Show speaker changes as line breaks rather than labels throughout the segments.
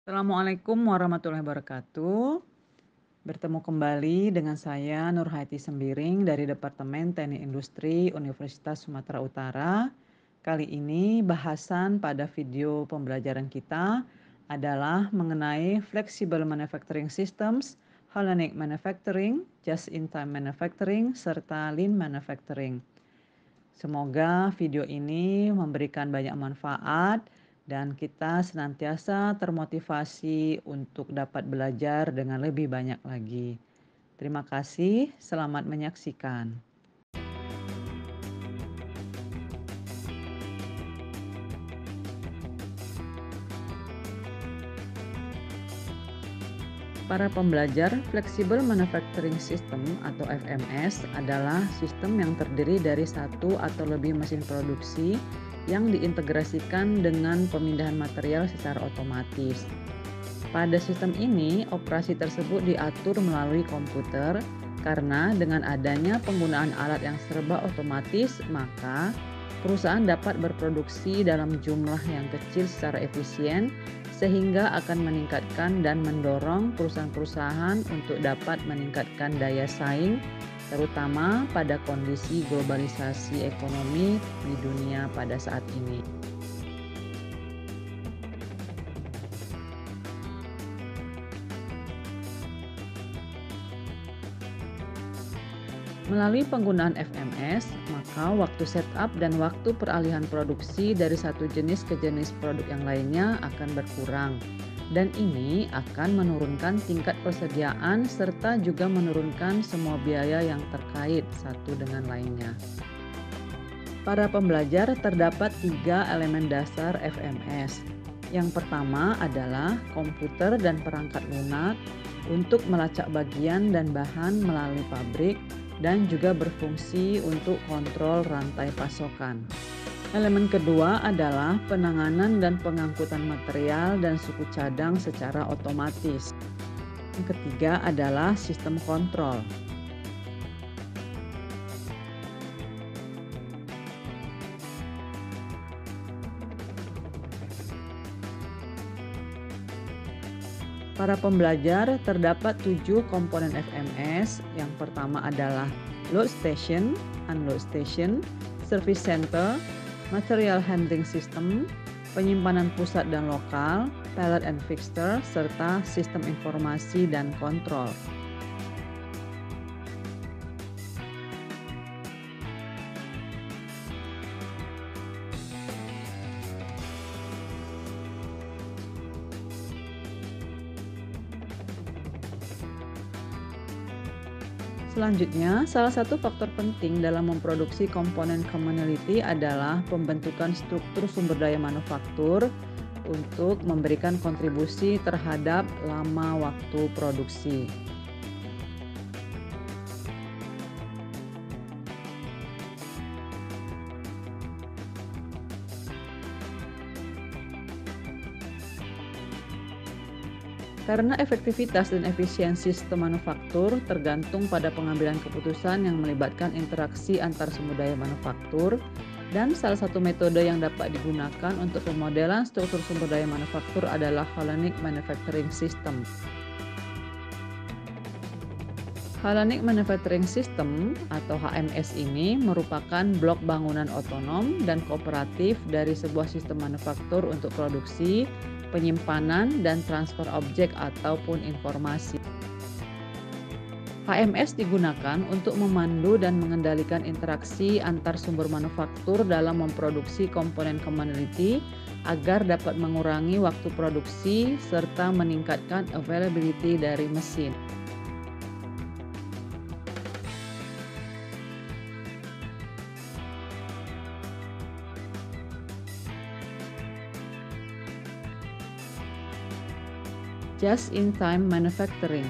Assalamualaikum warahmatullahi wabarakatuh. Bertemu kembali dengan saya Nurhayati Sembiring dari Departemen Teknik Industri Universitas Sumatera Utara. Kali ini bahasan pada video pembelajaran kita adalah mengenai Flexible Manufacturing Systems, Hellenic Manufacturing, Just-in-Time Manufacturing, serta Lean Manufacturing. Semoga video ini memberikan banyak manfaat dan kita senantiasa termotivasi untuk dapat belajar dengan lebih banyak lagi. Terima kasih, selamat menyaksikan. Para pembelajar, Flexible Manufacturing System atau FMS adalah sistem yang terdiri dari satu atau lebih mesin produksi yang diintegrasikan dengan pemindahan material secara otomatis. Pada sistem ini, operasi tersebut diatur melalui komputer karena dengan adanya penggunaan alat yang serba otomatis, maka perusahaan dapat berproduksi dalam jumlah yang kecil secara efisien sehingga akan meningkatkan dan mendorong perusahaan-perusahaan untuk dapat meningkatkan daya saing terutama pada kondisi globalisasi ekonomi di dunia pada saat ini. Melalui penggunaan FMS, maka waktu setup dan waktu peralihan produksi dari satu jenis ke jenis produk yang lainnya akan berkurang. Dan ini akan menurunkan tingkat persediaan serta juga menurunkan semua biaya yang terkait satu dengan lainnya. Para pembelajar terdapat 3 elemen dasar FMS. Yang pertama adalah komputer dan perangkat lunak untuk melacak bagian dan bahan melalui pabrik dan juga berfungsi untuk kontrol rantai pasokan. Elemen kedua adalah penanganan dan pengangkutan material dan suku cadang secara otomatis. Yang ketiga adalah sistem kontrol. Para pembelajar terdapat 7 komponen FMS. Yang pertama adalah load station, unload station, service center, material handling system, penyimpanan pusat dan lokal, pallet and fixture, serta sistem informasi dan kontrol. Selanjutnya, salah satu faktor penting dalam memproduksi komponen commonality adalah pembentukan struktur sumber daya manufaktur untuk memberikan kontribusi terhadap lama waktu produksi. Karena efektivitas dan efisiensi sistem manufaktur tergantung pada pengambilan keputusan yang melibatkan interaksi antar sumber daya manufaktur, dan salah satu metode yang dapat digunakan untuk pemodelan struktur sumber daya manufaktur adalah Hellenic Manufacturing System. Hellenic Manufacturing System atau HMS ini merupakan blok bangunan otonom dan kooperatif dari sebuah sistem manufaktur untuk produksi, penyimpanan, dan transfer objek ataupun informasi. HMS digunakan untuk memandu dan mengendalikan interaksi antar sumber manufaktur dalam memproduksi komponen commodity agar dapat mengurangi waktu produksi serta meningkatkan availability dari mesin. Just-in-time manufacturing.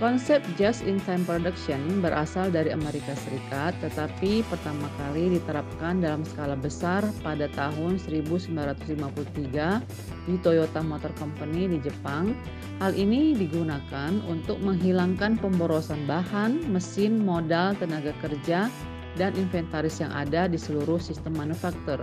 Konsep just-in-time production berasal dari Amerika Serikat, tetapi pertama kali diterapkan dalam skala besar pada tahun 1953 di Toyota Motor Company di Jepang. Hal ini digunakan untuk menghilangkan pemborosan bahan, mesin, modal, tenaga kerja, dan inventaris yang ada di seluruh sistem manufaktur.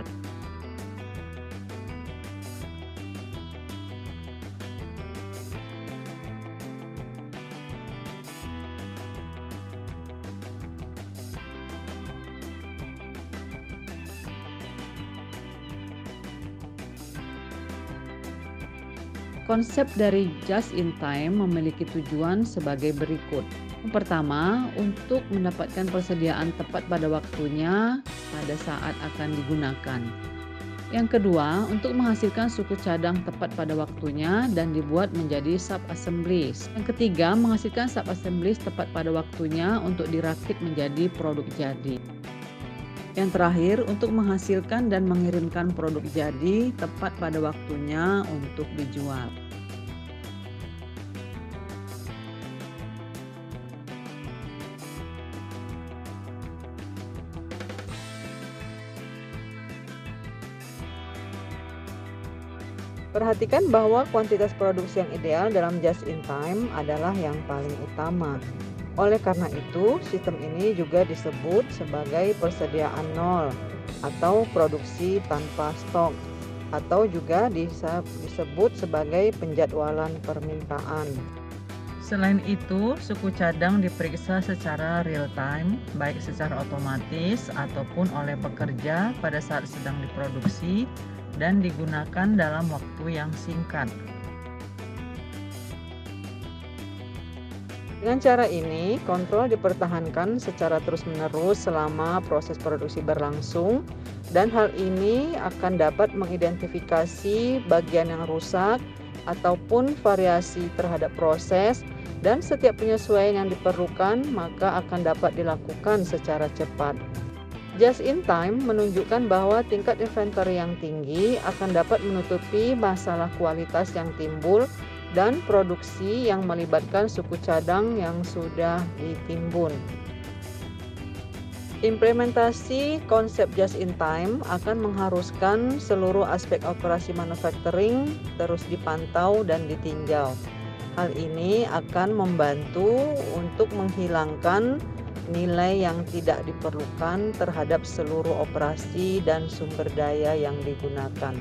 Konsep dari just in time memiliki tujuan sebagai berikut. Yang pertama, untuk mendapatkan persediaan tepat pada waktunya pada saat akan digunakan. Yang kedua, untuk menghasilkan suku cadang tepat pada waktunya dan dibuat menjadi sub-assemblies. Yang ketiga, menghasilkan sub-assemblies tepat pada waktunya untuk dirakit menjadi produk jadi. Yang terakhir, untuk menghasilkan dan mengirimkan produk jadi tepat pada waktunya untuk dijual. Perhatikan bahwa kuantitas produksi yang ideal dalam just in time adalah yang paling utama. Oleh karena itu, sistem ini juga disebut sebagai persediaan nol atau produksi tanpa stok, atau juga disebut sebagai penjadwalan permintaan. Selain itu, suku cadang diperiksa secara real time, baik secara otomatis ataupun oleh pekerja pada saat sedang diproduksi dan digunakan dalam waktu yang singkat. Dengan cara ini, kontrol dipertahankan secara terus-menerus selama proses produksi berlangsung, dan hal ini akan dapat mengidentifikasi bagian yang rusak ataupun variasi terhadap proses, dan setiap penyesuaian yang diperlukan maka akan dapat dilakukan secara cepat. Just in time menunjukkan bahwa tingkat inventory yang tinggi akan dapat menutupi masalah kualitas yang timbul dan produksi yang melibatkan suku cadang yang sudah ditimbun. Implementasi konsep just in time akan mengharuskan seluruh aspek operasi manufacturing terus dipantau dan ditinjau. Hal ini akan membantu untuk menghilangkan nilai yang tidak diperlukan terhadap seluruh operasi dan sumber daya yang digunakan.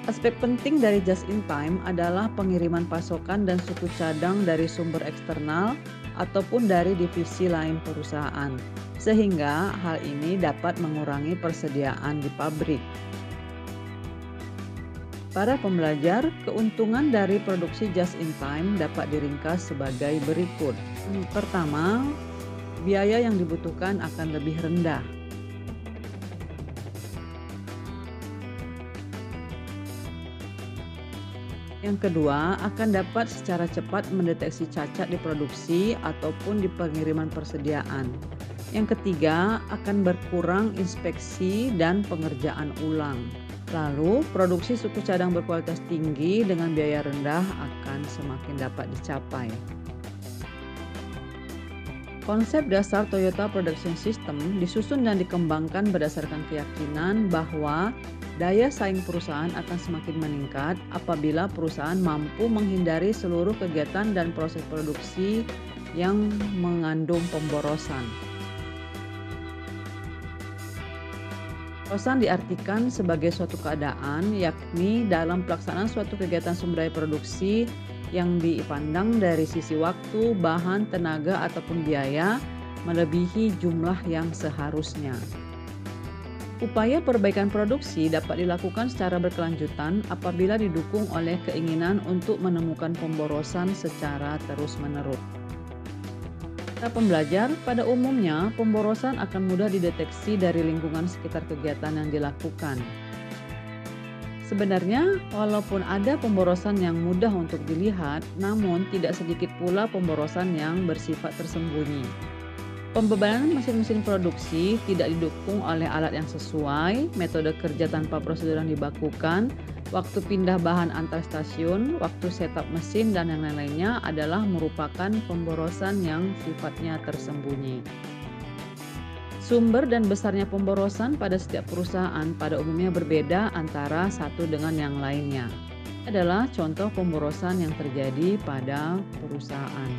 Aspek penting dari just in time adalah pengiriman pasokan dan suku cadang dari sumber eksternal ataupun dari divisi lain perusahaan, sehingga hal ini dapat mengurangi persediaan di pabrik. Para pembelajar, keuntungan dari produksi just in time dapat diringkas sebagai berikut. Pertama, biaya yang dibutuhkan akan lebih rendah. Yang kedua, akan dapat secara cepat mendeteksi cacat di produksi ataupun di pengiriman persediaan. Yang ketiga, akan berkurang inspeksi dan pengerjaan ulang. Lalu, produksi suku cadang berkualitas tinggi dengan biaya rendah akan semakin dapat dicapai. Konsep dasar Toyota Production System disusun dan dikembangkan berdasarkan keyakinan bahwa daya saing perusahaan akan semakin meningkat apabila perusahaan mampu menghindari seluruh kegiatan dan proses produksi yang mengandung pemborosan. Pemborosan diartikan sebagai suatu keadaan, yakni dalam pelaksanaan suatu kegiatan sumber daya produksi yang dipandang dari sisi waktu, bahan, tenaga, ataupun biaya melebihi jumlah yang seharusnya. Upaya perbaikan produksi dapat dilakukan secara berkelanjutan apabila didukung oleh keinginan untuk menemukan pemborosan secara terus-menerus. Para pembelajar, pada umumnya pemborosan akan mudah dideteksi dari lingkungan sekitar kegiatan yang dilakukan. Sebenarnya, walaupun ada pemborosan yang mudah untuk dilihat, namun tidak sedikit pula pemborosan yang bersifat tersembunyi. Pembebanan mesin-mesin produksi tidak didukung oleh alat yang sesuai, metode kerja tanpa prosedur yang dibakukan, waktu pindah bahan antar stasiun, waktu setup mesin, dan yang lain-lainnya adalah merupakan pemborosan yang sifatnya tersembunyi. Sumber dan besarnya pemborosan pada setiap perusahaan pada umumnya berbeda antara satu dengan yang lainnya. Adalah contoh pemborosan yang terjadi pada perusahaan.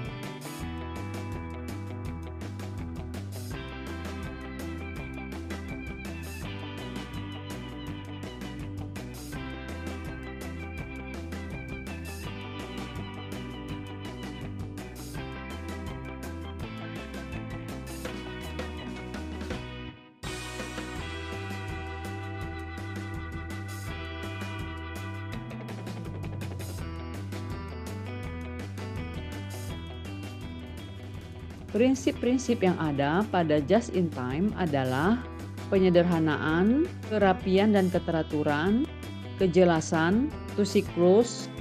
Prinsip-prinsip yang ada pada just in time adalah penyederhanaan, kerapian dan keteraturan, kejelasan, to siklus,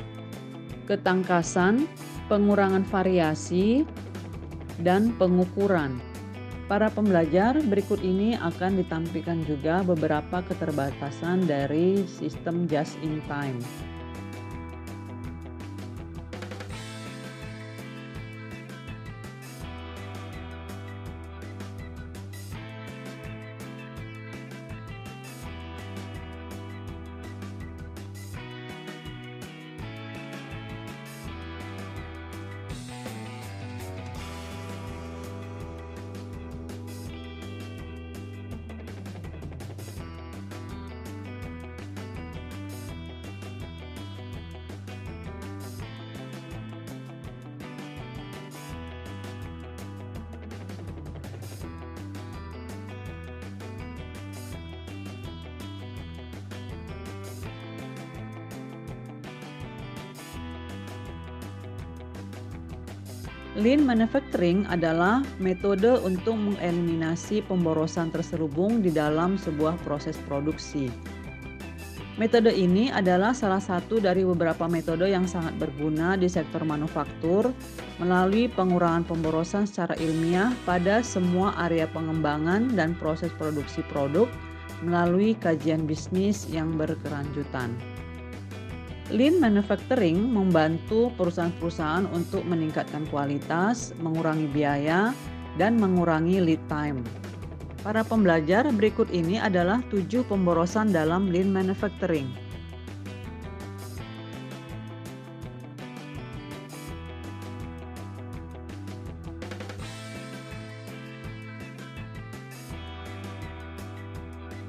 ketangkasan, pengurangan variasi, dan pengukuran. Para pembelajar, berikut ini akan ditampilkan juga beberapa keterbatasan dari sistem just in time. Lean manufacturing adalah metode untuk mengeliminasi pemborosan terselubung di dalam sebuah proses produksi. Metode ini adalah salah satu dari beberapa metode yang sangat berguna di sektor manufaktur melalui pengurangan pemborosan secara ilmiah pada semua area pengembangan dan proses produksi produk melalui kajian bisnis yang berkelanjutan. Lean manufacturing membantu perusahaan-perusahaan untuk meningkatkan kualitas, mengurangi biaya, dan mengurangi lead time. Para pembelajar, berikut ini adalah 7 pemborosan dalam lean manufacturing.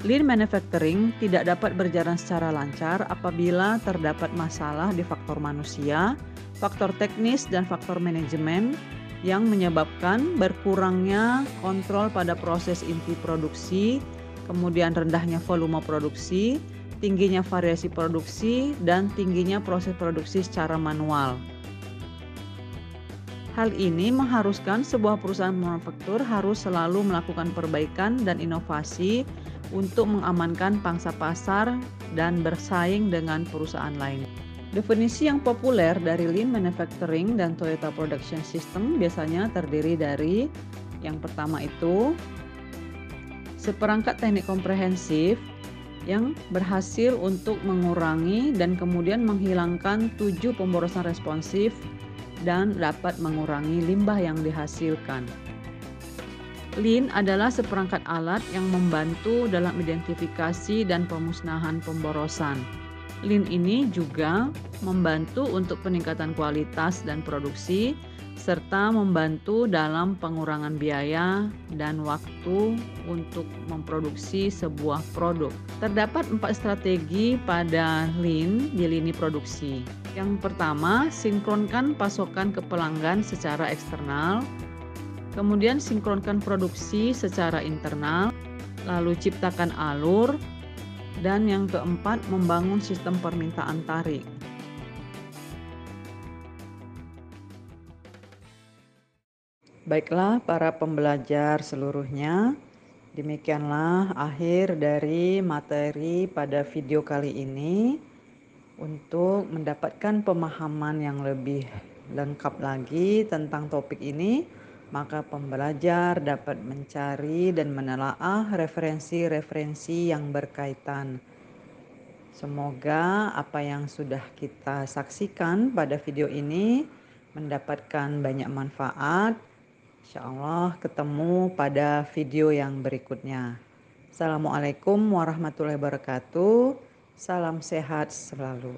Lean manufacturing tidak dapat berjalan secara lancar apabila terdapat masalah di faktor manusia, faktor teknis, dan faktor manajemen yang menyebabkan berkurangnya kontrol pada proses inti produksi, kemudian rendahnya volume produksi, tingginya variasi produksi, dan tingginya proses produksi secara manual. Hal ini mengharuskan sebuah perusahaan manufaktur harus selalu melakukan perbaikan dan inovasi untuk mengamankan pangsa pasar dan bersaing dengan perusahaan lain. Definisi yang populer dari Lean Manufacturing dan Toyota Production System biasanya terdiri dari yang pertama itu seperangkat teknik komprehensif yang berhasil untuk mengurangi dan kemudian menghilangkan 7 pemborosan responsif dan dapat mengurangi limbah yang dihasilkan. Lean adalah seperangkat alat yang membantu dalam identifikasi dan pemusnahan pemborosan. Lean ini juga membantu untuk peningkatan kualitas dan produksi, serta membantu dalam pengurangan biaya dan waktu untuk memproduksi sebuah produk. Terdapat 4 strategi pada Lean di lini produksi. Yang pertama, sinkronkan pasokan ke pelanggan secara eksternal. Kemudian sinkronkan produksi secara internal, lalu ciptakan alur, dan yang keempat membangun sistem permintaan tarik. Baiklah para pembelajar seluruhnya, demikianlah akhir dari materi pada video kali ini. Untuk mendapatkan pemahaman yang lebih lengkap lagi tentang topik ini, maka pembelajar dapat mencari dan menelaah referensi-referensi yang berkaitan. Semoga apa yang sudah kita saksikan pada video ini mendapatkan banyak manfaat. Insyaallah ketemu pada video yang berikutnya. Assalamualaikum warahmatullahi wabarakatuh. Salam sehat selalu.